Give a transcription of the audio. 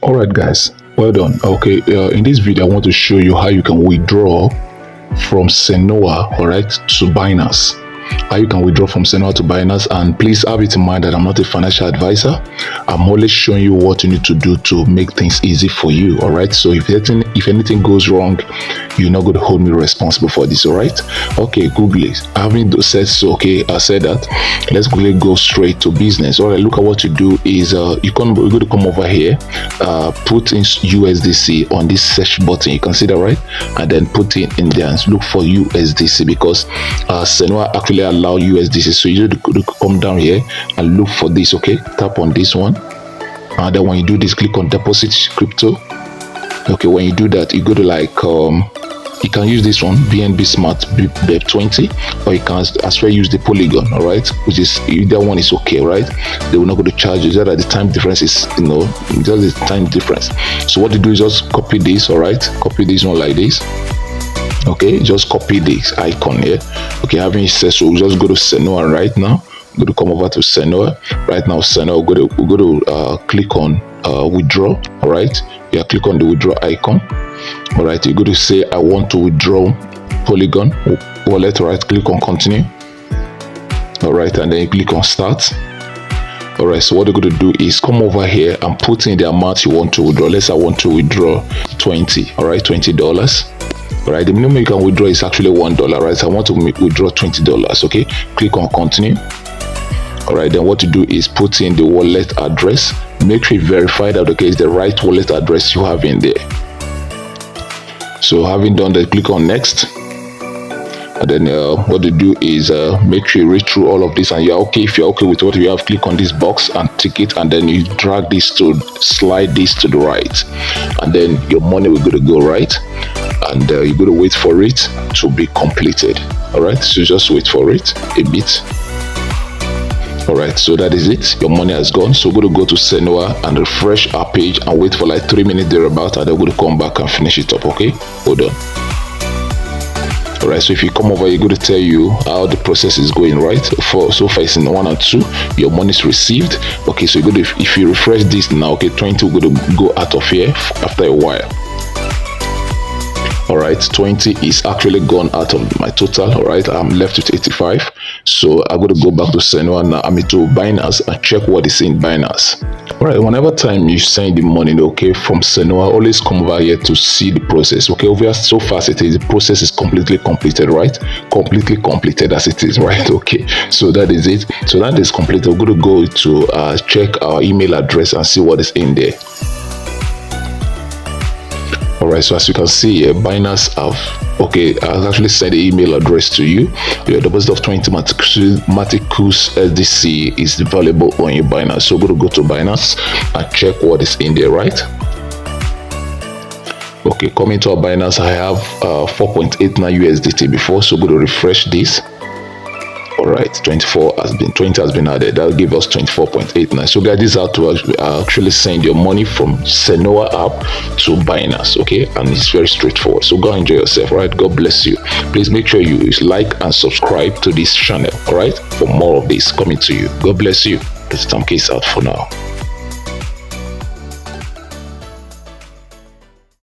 All right, guys, well done. Okay, in this video I want to show you how you can withdraw from CENOA, all right, to Binance. How you can withdraw from CENOA to Binance. And please have it in mind that I'm not a financial advisor. I'm only showing you what you need to do to make things easy for you. All right, so if anything goes wrong, you're not going to hold me responsible for this. All right, okay, Google it. Having said so, okay, I said that, let's quickly go straight to business. All right, look at what you do is you're going to come over here, put in USDC on this search button. You can see that, right? And then put it in there and look for USDC, because CENOA actually allow USDC. So you need to come down here and look for this. Okay, tap on this one, and then when you do this, click on deposit crypto. Okay, when you do that, you go to like you can use this one, BNB Smart BEP20, or you can as well use the Polygon. All right, which is either one is okay, right? They will not go to charge you. That the time difference is, you know, just the time difference. So what you do is just copy this. All right, copy this one like this. Okay, just copy this icon here. Okay, having said so, we'll just go to CENOA right now. Go to come over to CENOA right now. CENOA, we'll go to click on withdraw. All right, yeah, click on the withdraw icon. All right, you go to say I want to withdraw Polygon wallet. All right, click on continue. All right, and then you click on start. All right, so what you're going to do is come over here and put in the amount you want to withdraw. Let's say I want to withdraw 20. All right, $20. All right, the minimum you can withdraw is actually $1. Right, so I want to withdraw $20. Okay, click on continue. All right, then what you do is put in the wallet address. Make sure you verify that it's the right wallet address you have in there. So having done that, click on next. And then what you do is make sure you read through all of this, and you're okay. If you're okay with what you have, click on this box and tick it, and then you drag this to slide this to the right, and then your money will go right, and you're going to wait for it to be completed. All right, so just wait for it a bit. All right, so that is it. Your money has gone. So we're going to go to CENOA and refresh our page and wait for like 3 minutes thereabout, and then we're going to come back and finish it up. Okay, hold on. All right, so if you come over, you're going to tell you how the process is going, right? So far it's in 1 and 2, your money is received. Okay, so you're going to, if you refresh this now, okay, 20 will going to go out of here after a while. All right, 20 is actually gone out of my total. All right, I'm left with 85. So I'm going to go back to CENOA now. I'm into Binance and check what is in Binance. All right, whenever time you send the money, okay, from CENOA, always come over here to see the process. Okay, over here, so fast it is, the process is completely completed, right? Completely completed as it is, right? Okay, so that is it. So that is completed. We're going to go to check our email address and see what is in there. All right, so as you can see here, Binance have, okay, I'll actually send the email address to you. Your deposit of 20 Maticus SDC is available on your Binance. So we're going to go to Binance and check what is in there, right? Okay, coming to our Binance, I have 4.89 USDT before, so we're going to refresh this. All right, 20 has been added. That'll give us 24.89. So guys, this is how to actually send your money from CENOA app to Binance. Okay, and it's very straightforward. So go enjoy yourself. All right, God bless you. Please make sure you like and subscribe to this channel. All right, for more of this coming to you. God bless you. It's Tom Case out for now.